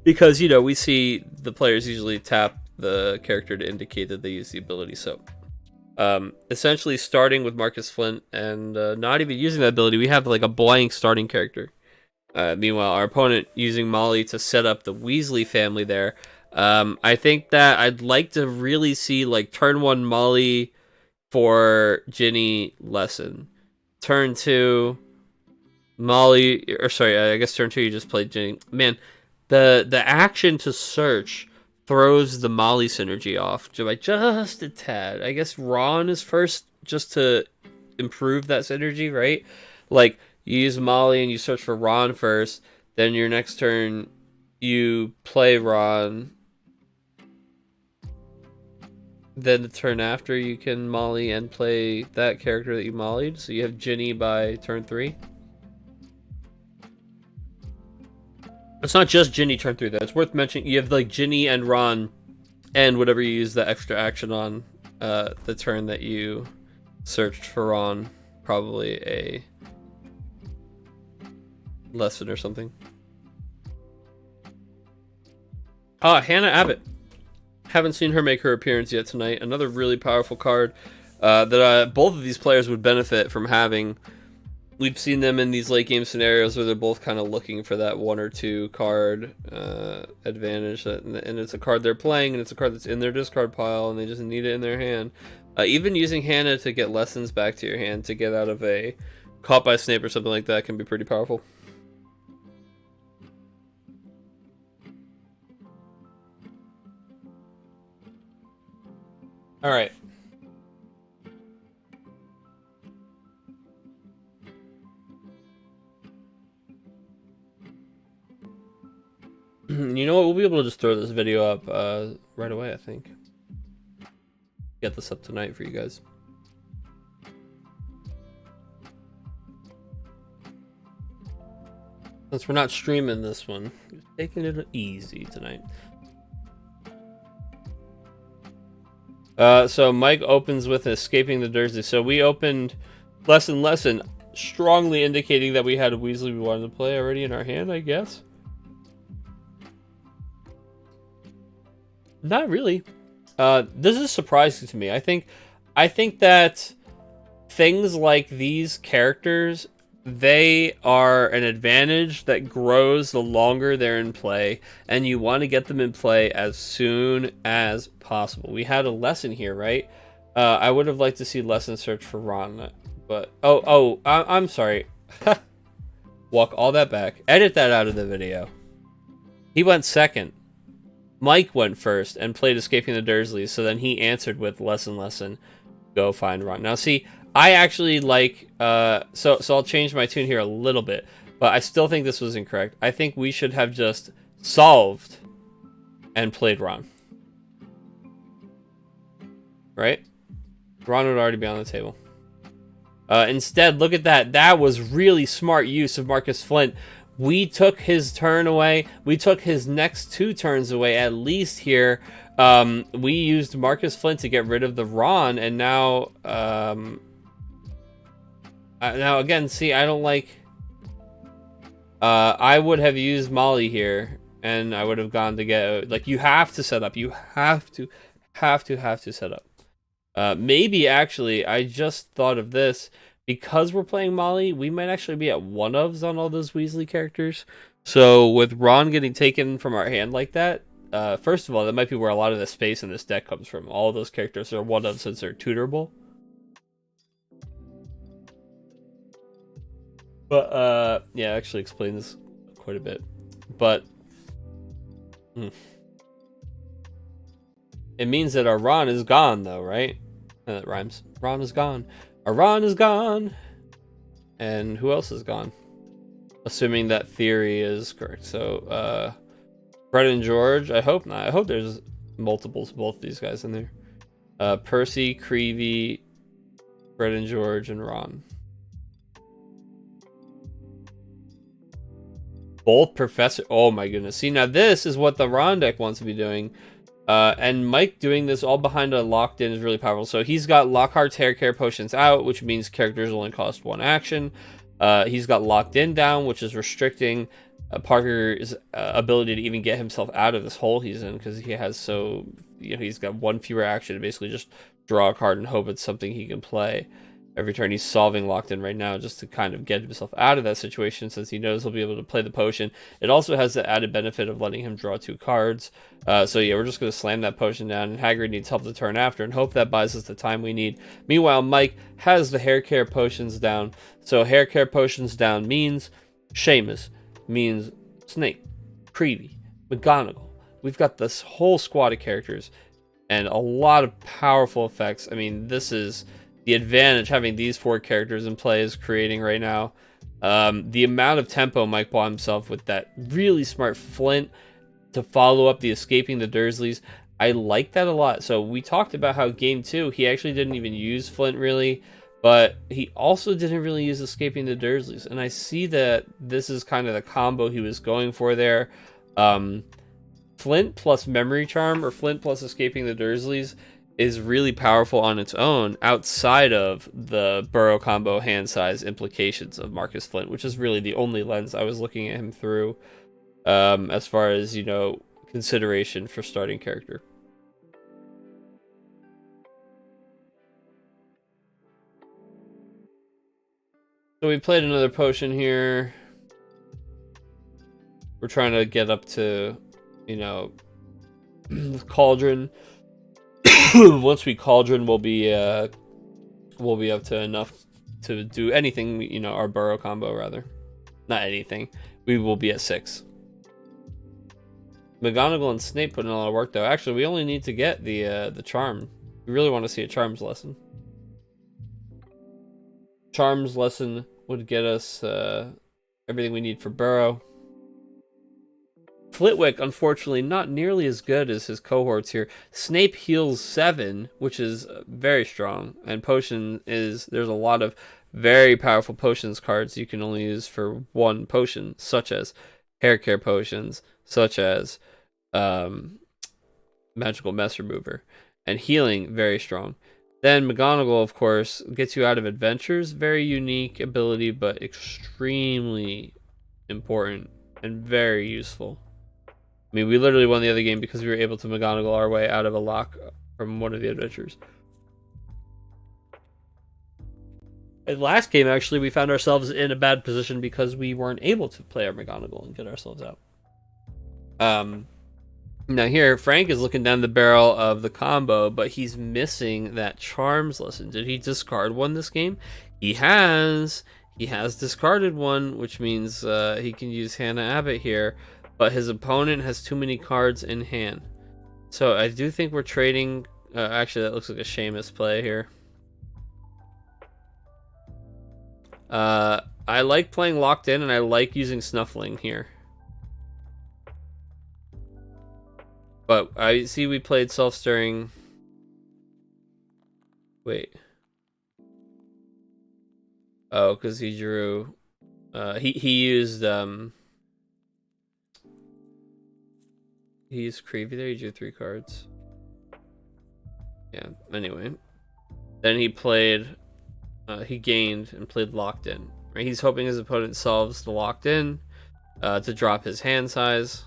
Because, you know, we see the players usually tap the character to indicate that they use the ability. So, essentially starting with Marcus Flint and not even using that ability, we have like a blank starting character. Meanwhile, our opponent using Molly to set up the Weasley family there. I think that I'd like to really see like turn 1 Molly for Ginny lesson. Turn 2 Molly, or sorry, I guess turn 2 you just played Ginny. Man, the action to search throws the Molly synergy off by just a tad. I guess Ron is first just to improve that synergy, right? Like, you use Molly and you search for Ron first, then your next turn you play Ron, then the turn after you can Molly and play that character that you mollied, so you have Ginny by turn 3. It's not just Ginny turn 3 though, it's worth mentioning you have like Ginny and Ron and whatever you use the extra action on the turn that you searched for Ron, probably a lesson or something. Hannah Abbott. Haven't seen her make her appearance yet tonight. Another really powerful card that both of these players would benefit from having. We've seen them in these late game scenarios where they're both kind of looking for that 1 or 2 card advantage, and it's a card they're playing, and it's a card that's in their discard pile, and they just need it in their hand. Even using Hannah to get lessons back to your hand to get out of a caught by Snape or something like that can be pretty powerful. All right. You know what? We'll be able to just throw this video up right away, I think. get this up tonight for you guys. Since we're not streaming this one, just taking it easy tonight. So Mike opens with escaping the Dursley. So we opened lesson, strongly indicating that we had a Weasley we wanted to play already in our hand, I guess. Not really. This is surprising to me. I think that things like these characters, they are an advantage that grows the longer they're in play, and you want to get them in play as soon as possible. We had a lesson here, right? I would have liked to see lesson search for Ron, but I'm sorry. Walk all that back. Edit that out of the video. He went second. Mike went first and played Escaping the Dursleys, so then he answered with lesson. Go find Ron. Now, see, I actually like, so I'll change my tune here a little bit, but I still think this was incorrect. I think we should have just solved and played Ron. Right? Ron would already be on the table. Instead, look at that. That was really smart use of Marcus Flint. We took his turn away. We took his next 2 turns away, at least here. We used Marcus Flint to get rid of the Ron, and now, now again, see, I don't like. I would have used Molly here, and I would have gone to get, like, you have to set up. You have to set up. Maybe actually, I just thought of this. Because we're playing Molly, we might actually be at one-ofs on all those Weasley characters. So with Ron getting taken from our hand like that, first of all, that might be where a lot of the space in this deck comes from. All those characters are one-ofs since they're tutorable. But, yeah, I actually explained this quite a bit. But, it means that our Ron is gone, though, right? That rhymes. Ron is gone. Our Ron is gone. And who else is gone? Assuming that theory is correct. So, Fred and George, I hope not. I hope there's multiples of both of these guys in there. Percy, Creevy, Fred and George, and Ron. Both Professor... Oh my goodness. See, now this is what the Ron deck wants to be doing. And Mike doing this all behind a locked in is really powerful. So he's got Lockhart's hair care potions out, which means characters only cost 1 action. He's got locked in down, which is restricting Parker's ability to even get himself out of this hole he's in, because he has he's got 1 fewer action to basically just draw a card and hope it's something he can play. Every turn he's solving locked in right now just to kind of get himself out of that situation, since he knows he'll be able to play the potion. It also has the added benefit of letting him draw 2 cards. So yeah, we're just going to slam that potion down, and Hagrid needs help the turn after and hope that buys us the time we need. Meanwhile, Mike has the hair care potions down. So hair care potions down means Seamus, means Snape, Creevy, McGonagall. We've got this whole squad of characters and a lot of powerful effects. I mean, this is the advantage having these 4 characters in play is creating right now. The amount of tempo Mike bought himself with that really smart Flint to follow up the Escaping the Dursleys, I like that a lot. So we talked about how game 2, he actually didn't even use Flint really, but he also didn't really use Escaping the Dursleys. And I see that this is kind of the combo he was going for there. Flint plus Memory Charm, or Flint plus Escaping the Dursleys, is really powerful on its own outside of the Burrow combo hand size implications of Marcus Flint, which is really the only lens I was looking at him through as far as, consideration for starting character. So we played another potion here. We're trying to get up to, Cauldron. Once we Cauldron, we'll be up to enough to do anything, our Burrow combo, rather. Not anything. We will be at 6. McGonagall and Snape put in a lot of work, though. Actually, we only need to get the Charm. We really want to see a Charms lesson. Charms lesson would get us everything we need for Burrow. Flitwick, unfortunately, not nearly as good as his cohorts here. Snape heals 7, which is very strong. And potion is, there's a lot of very powerful potions cards you can only use for one potion, such as hair care potions, such as magical mess remover. And healing, very strong. Then McGonagall, of course, gets you out of adventures. Very unique ability, but extremely important and very useful. I mean, we literally won the other game because we were able to McGonagall our way out of a lock from one of the adventures. And last game, actually, we found ourselves in a bad position because we weren't able to play our McGonagall and get ourselves out. Now here, Frank is looking down the barrel of the combo, but he's missing that Charms lesson. Did he discard one this game? He has. He has discarded one, which means he can use Hannah Abbott here. But his opponent has too many cards in hand. So I do think we're trading... actually, that looks like a Seamus play here. I like playing Locked In, and I like using Snuffling here. But I see we played Self-Stirring... Wait. Oh, because he drew... he used... He used Creevy there, he drew 3 cards. Yeah, anyway. Then he played... he gained and played Locked In. Right? He's hoping his opponent solves the Locked In to drop his hand size.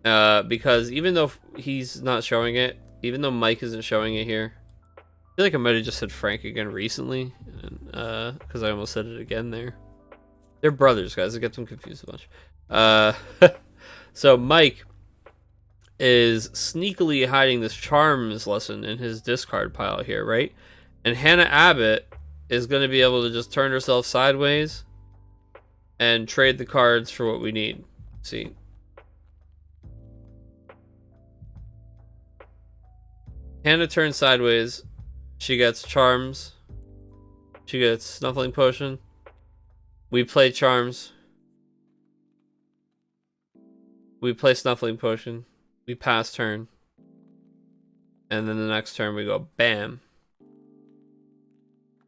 Because even though he's not showing it, even though Mike isn't showing it here, I feel like I might have just said Frank again recently, because I almost said it again there. They're brothers, guys. I get them confused a bunch. So Mike is sneakily hiding this Charms lesson in his discard pile here, right? And Hannah Abbott is going to be able to just turn herself sideways and trade the cards for what we need. See. Hannah turns sideways. She gets Charms. She gets Snuffling Potion. We play Charms. We play Snuffling Potion. We pass turn. And then the next turn we go bam.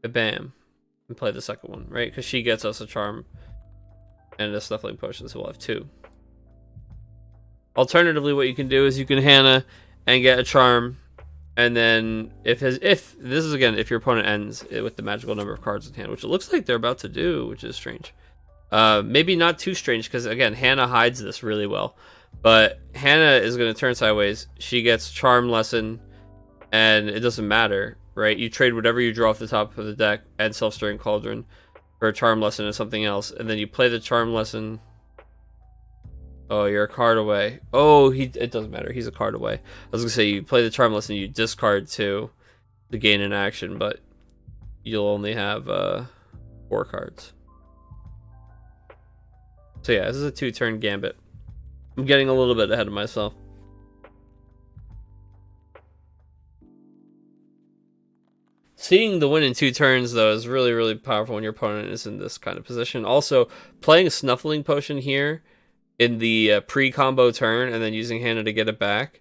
Bam. And play the second one, right? Because she gets us a Charm and a Snuffling Potion, so we'll have 2. Alternatively, what you can do is you can Hannah and get a Charm. And then if this is again if your opponent ends with the magical number of cards in hand, which it looks like they're about to do, which is strange. Maybe not too strange because again Hannah hides this really well. But Hannah is going to turn sideways. She gets Charm Lesson, and it doesn't matter, right? You trade whatever you draw off the top of the deck and Self-Stirring Cauldron for a Charm Lesson and something else, and then you play the Charm Lesson. Oh, you're a card away. Oh, it doesn't matter. He's a card away. I was going to say, you play the Charm Lesson, you discard 2 to gain an action, but you'll only have 4 cards. So yeah, this is a 2-turn gambit. I'm getting a little bit ahead of myself. Seeing the win in 2 turns, though, is really, really powerful when your opponent is in this kind of position. Also, playing a Snuffling Potion here in the pre-combo turn and then using Hannah to get it back.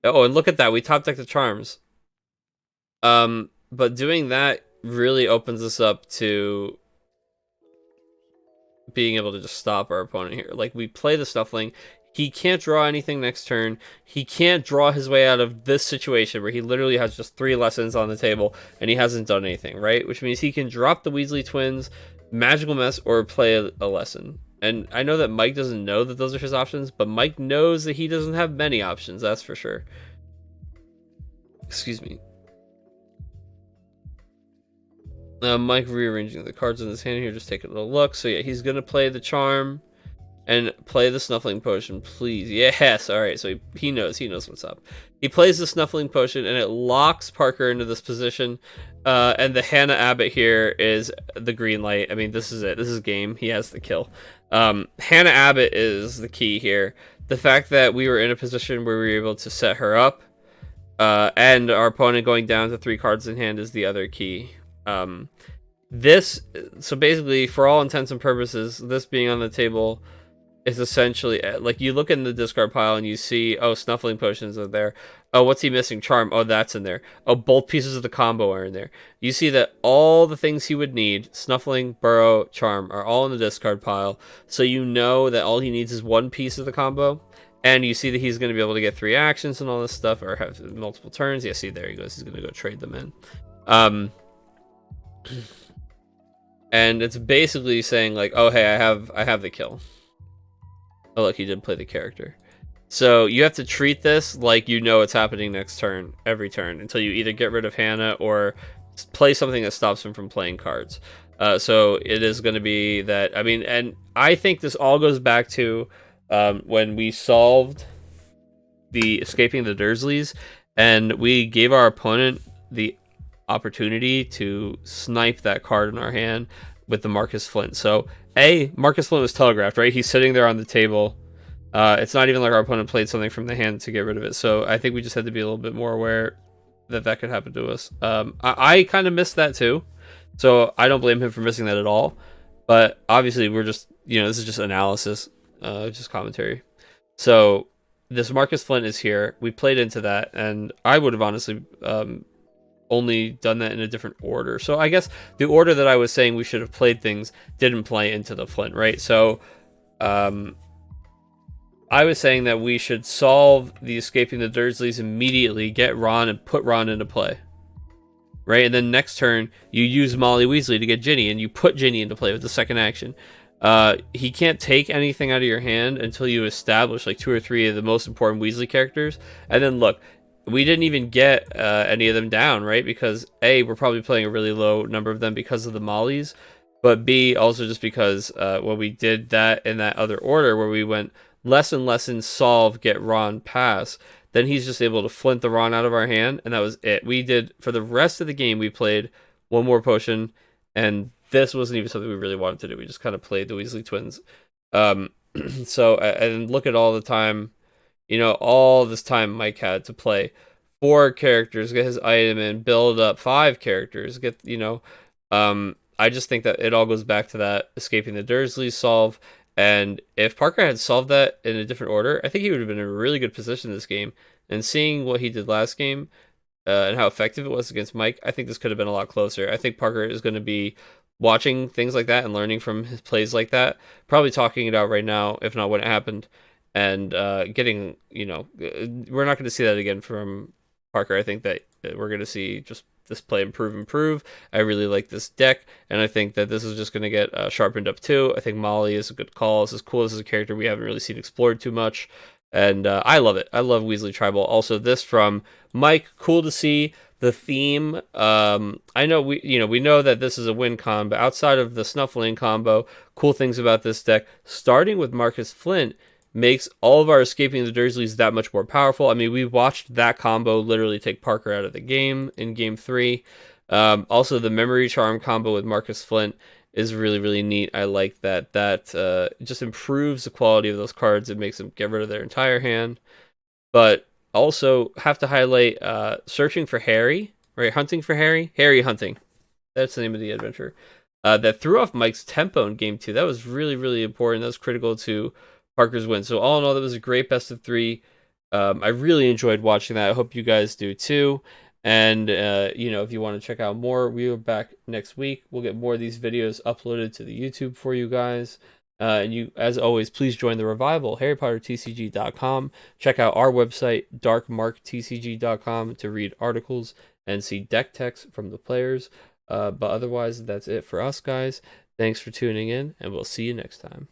Oh, and look at that. We top deck the Charms. But doing that really opens us up to being able to just stop our opponent here. Like, we play the Snuffling. He can't draw anything next turn. He can't draw his way out of this situation where he literally has just 3 lessons on the table and he hasn't done anything, right? Which means he can drop the Weasley twins, Magical Mess, or play a lesson. And I know that Mike doesn't know that those are his options, but Mike knows that he doesn't have many options, that's for sure. Excuse me. Mike rearranging the cards in his hand here, just taking a little look. So yeah, he's going to play the Charm and play the Snuffling Potion, please. Yes, alright, so he knows what's up. He plays the Snuffling Potion, and it locks Parker into this position. And the Hannah Abbott here is the green light. I mean, this is it. This is game. He has the kill. Hannah Abbott is the key here. The fact that we were in a position where we were able to set her up, and our opponent going down to 3 cards in hand is the other key. So basically, for all intents and purposes, this being on the table It's essentially like you look in the discard pile and you see, oh, snuffling potions are there. Oh, what's he missing? Charm. Oh, that's in there. Oh, both pieces of the combo are in there. You see that all the things he would need, snuffling, burrow, charm, are all in the discard pile. So you know that all he needs is one piece of the combo. And you see that he's going to be able to get 3 actions and all this stuff, or have multiple turns. Yeah, see, there he goes. He's going to go trade them in. Um, and it's basically saying like, oh, hey, I have the kill. Oh, look, he did play the character. So you have to treat this like you know it's happening next turn, every turn, until you either get rid of Hannah or play something that stops him from playing cards. So it is going to be that, I mean, and I think this all goes back to when we solved the escaping the Dursleys, and we gave our opponent the opportunity to snipe that card in our hand with the Marcus Flint. So, Marcus Flint was telegraphed, right? He's sitting there on the table. It's not even like our opponent played something from the hand to get rid of it. So I think we just had to be a little bit more aware that that could happen to us. I kind of missed that too. So I don't blame him for missing that at all. But obviously we're just, this is just analysis, just commentary. So this Marcus Flint is here. We played into that, and I would have honestly only done that in a different order. So I guess the order that I was saying we should have played things didn't play into the Flint, right? So I was saying that we should solve the escaping the Dursleys immediately, get Ron and put Ron into play. Right? And then next turn, you use Molly Weasley to get Ginny, and you put Ginny into play with the second action. He can't take anything out of your hand until you establish like 2 or 3 of the most important Weasley characters. And then look, we didn't even get any of them down, right? Because A, we're probably playing a really low number of them because of the Mollies. But B, also just because when we did that in that other order where we went lesson, solve, get Ron, pass, then he's just able to Flint the Ron out of our hand, and that was it. We did, for the rest of the game, we played one more potion, and this wasn't even something we really wanted to do. We just kind of played the Weasley twins. So, and look at all the time, all this time Mike had to play 4 characters, get his item in, build up 5 characters, get, I just think that it all goes back to that escaping the Dursleys solve. And if Parker had solved that in a different order, I think he would have been in a really good position this game. And seeing what he did last game and how effective it was against Mike, I think this could have been a lot closer. I think Parker is going to be watching things like that and learning from his plays like that, probably talking it out right now, if not when it happened, and getting, we're not going to see that again from Parker. I think that we're going to see just this play improve. I really like this deck, and I think that this is just going to get sharpened up too. I think Molly is a good call. This is cool. This is a character we haven't really seen explored too much, and I love it. I love Weasley Tribal. Also, this from Mike, cool to see the theme. I know we know that this is a win con, but outside of the Snuffling combo, cool things about this deck, starting with Marcus Flint, makes all of our escaping the Dursleys that much more powerful. I mean, we watched that combo literally take Parker out of the game in Game 3. Also, the Memory Charm combo with Marcus Flint is really, really neat. I like that. That just improves the quality of those cards. It makes them get rid of their entire hand. But also have to highlight Searching for Harry, right? Hunting for Harry? Harry Hunting. That's the name of the adventure. That threw off Mike's tempo in Game 2. That was really, really important. That was critical to Parker's win. So all in all, that was a great best of 3. I really enjoyed watching that. I hope you guys do too. And if you want to check out more, we are back next week. We'll get more of these videos uploaded to the YouTube for you guys. And you, as always, please join the revival, HarryPotterTCG.com. Check out our website, DarkMarkTCG.com, to read articles and see deck text from the players. But otherwise, that's it for us, guys. Thanks for tuning in, and we'll see you next time.